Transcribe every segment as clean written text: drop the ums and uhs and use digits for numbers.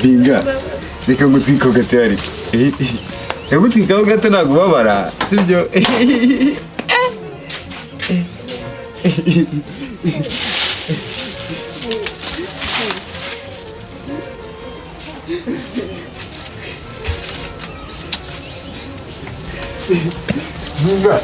Binga, reka ngutwika gatari. Ngutwika gato nagubabara, sibyo? Binga.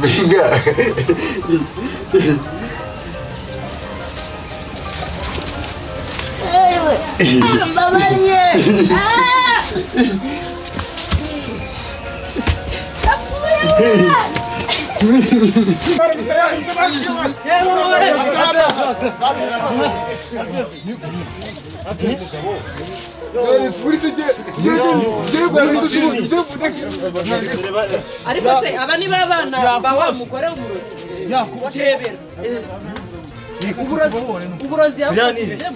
Venga. Mamanya. Ariko se aba ni babana bawa mugore w'umurozi yakubashebera uburozi yamusizemo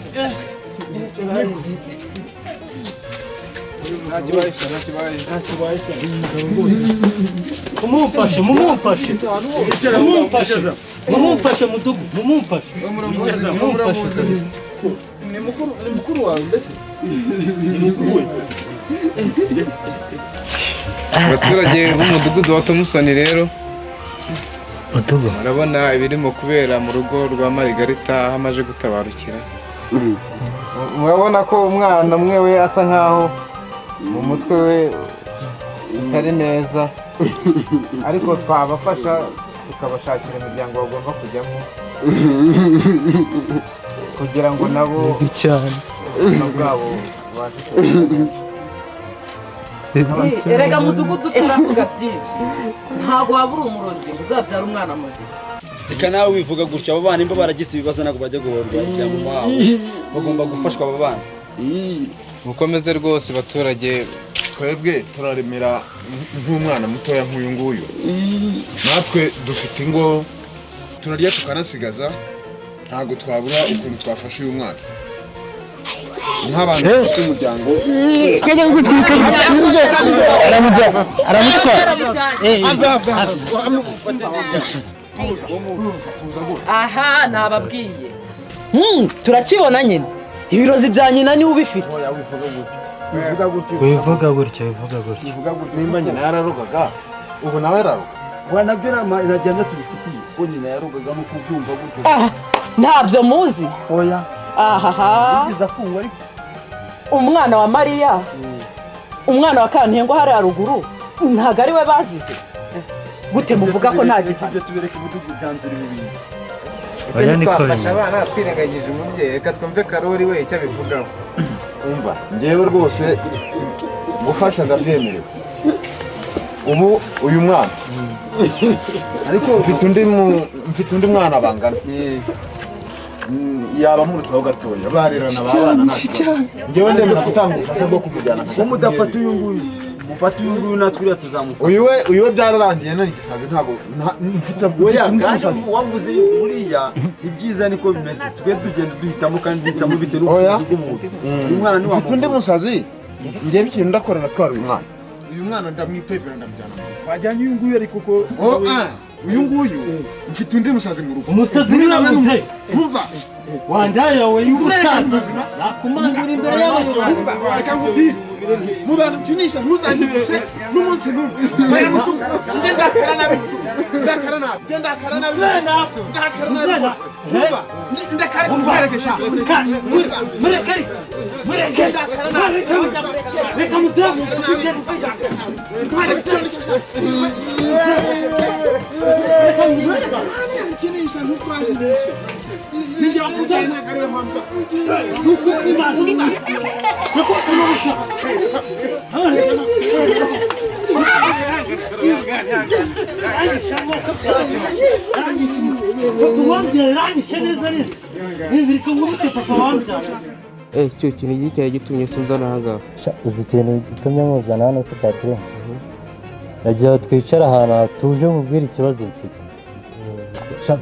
mumumfashe mudugu mumumfashe ni mukuru wawe mbese abaturage b'umudugudu wa Tomusoni rero murabona ibirimo kubera mu rugo rwa Marigarita hamaje gutabarukira. Murabona ko umwana umwe we asa nkaho mu mutwe we utari neza, ariko twabafasha tukabashakira imiryango bagomba kujyamo kugira ngo nabo cyane bwabo erega mudugudu turavuga byinshi ntago wabura umurozi uzabyara umwana muzima. Reka nawe wivuga gutyo abo bana imba baragise ibibazo nako bajya guhorwa cyangwa mwaho bagomba gufashwa abo bana. Mukomeze rwose baturage, twebwe turaremera nk'umwana mutoya nk'uyu nguyu. Natwe dufite ingo turarya tukanasigaza, ntago twabura ukuntu twafasha uyu mwana nk'abantu b'umuryango. Kajya gutwika aramutwara. Aha nababwiye turakibona nyine ibirozi bya nyina ni ubifite. Wivuga gutyo nimba nyina yararogaga ubu nawe yararoga wanabwira irajyana tubifitiye ko nyina yarogaga mu kubyumva gutyo. Ntabyo muzi. Oya aha bigiza fungwa ariko umwana wa Mariya umwana wa Kantengo hari aruguru ntago ari we bazize. gute muvuga ko nta gihano ibyo tubereka umudugudu byanzura ibintu ese ntitwafasha abana twirengagije umubyeyi reka twumve Karori we icyo abivugaho umva njyewe rwose gufasha ndabyemerewe ubu uyu mwana ariko mfite undi mwana bangana yaba murutaho gatoya barerana babana nta njyewe ndemera gutanga ubufasha bwo kumujyana ko mudafata uyu nguyu mufata uyu nguyu natwe uriya tuzamufata uyu we byararangiye none gisaze ntabwo mfite kandi wavuze buriya ibyiza niko bimeze twe tugenda duhitamo kandi duhitamo bitewe n'ubushobozi bw'umuntu uyu mwana ni mfite undi musazi njyewe ikintu ndakora natwara uyu mwana ndamwipevera ndamujyana wajyanye uyu nguyu ariko ko uyu nguyu mfite undi musazi mu rugo umusazi ni namuze umva wandaye we y'ubusaza nakumangura imbere y'abantu reka nkubwire mu bantu tunisha ntuzanyibeshe n'umunsi n'umwe ndakara nabi ndakara nabi ndakara kumwerekesha mureke reka mudamu kinisha ntuzanyibeshe nijya kuzana kare hamza icyo kintu cyari gitumye sunzana ahangaha uzi ikintu gitumye muzana hano se Patrick nagira twicara ahantu hatuje mubwira ikibazo mfite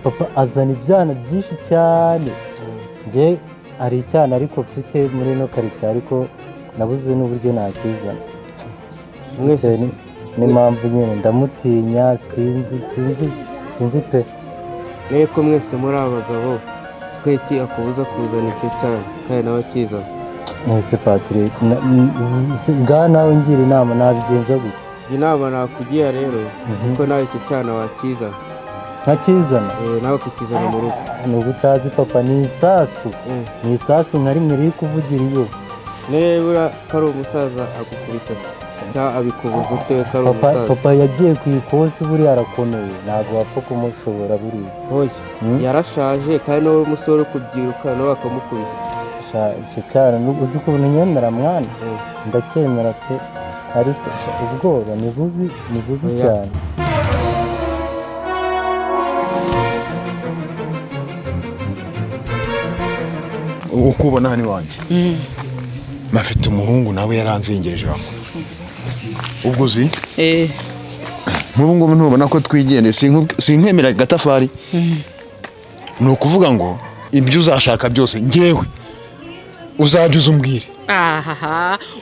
papa azana ibyana byinshi cyane njye hari icyana ariko mfite muri ino karitsiye ariko nabuze n'uburyo nakizana mwese n'impamvu nyine ndamutinya sinzi pe mweko mwese muri abagabo kweki akubuza kuzana icyo cyane kandi nawe akizana mwese Patrick ngaha nawe ngira inama nabigenza gute inama nakugira rero kuko nawe icyo cyana wakizana ntakizana nawe kukizana mu rugo nubwo utazi papa ni isasu nka rimwe riri kuvugira iyo nebura ko ari umusaza agukubita cyangwa abikubuza utewe ko ari umusaza papa yagiye ku ikosi buriya arakomeye ntabwo wapfa kumushobora buriya hoya yarashaje kandi n'uwo musore uri kubyiruka nawe akamukubita icyo cyane uzi ukuntu nyemera mwana ndacyemera pe ariko ubwoba ni bubi cyane uko ubona hano iwanjye bafite umuhungu nawe yaranzengereje ubwo uzi nk'ubu ngubu ntubona ko twigendeye sinkwemerera agatafari ni ukuvuga ngo ibyo uzashaka byose ngewe uzajya uzumbwire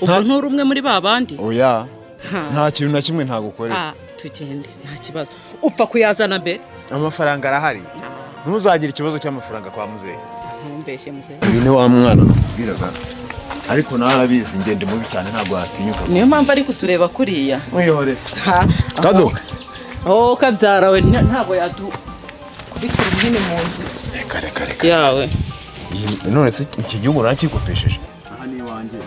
ubwo nturi umwe muri ba bandi oya nta kintu na kimwe ntagukorera tugende nta kibazo upfa kuyazana mbere amafaranga arahari ntuzagire ikibazo cy'amafaranga kwa muzehe ntumbeshye muzehe uyu ni wa mwana nakubwiraga ariko nawe arabizi ngende mubi cyane ntabwo watinyuka niyo mpamvu ari kutureba kuriya mwihore kado kabyara we ntabwo yadukubitira umuhini mu nzu reka yawe none se iki gihugu urakikopesheje aha ni iwanjye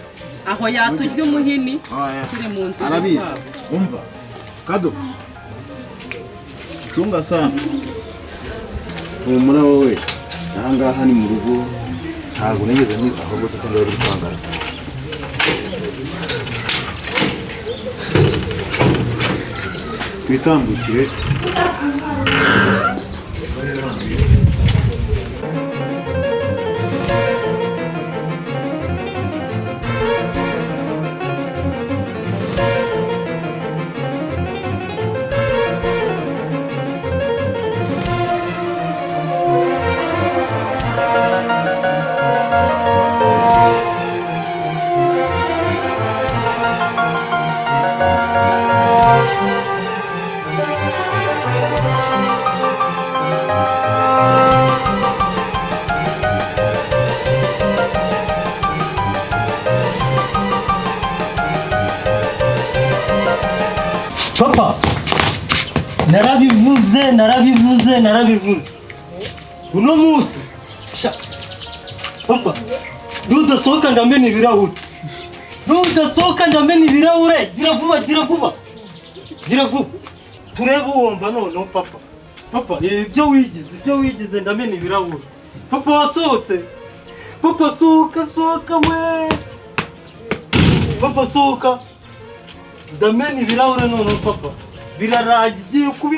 aho yaturya umuhini turi mu nzu arabizi umva kado chunga sana umura wowe ahangaha ni mu rugo ntabwo nigeze nitaho rwose ko ndari gutangara twitambukire papa narabivuze uno munsi papa dudasohoka ndamena ibirahure gira vuba turebe uwomba noneho papa. Papa ibyo wigize ndamena ibirahuri. Papa wasohotse. Papa sohoka we. Papa sohoka. Ndamena ibirahuri noneho papa. Biraragiye kubi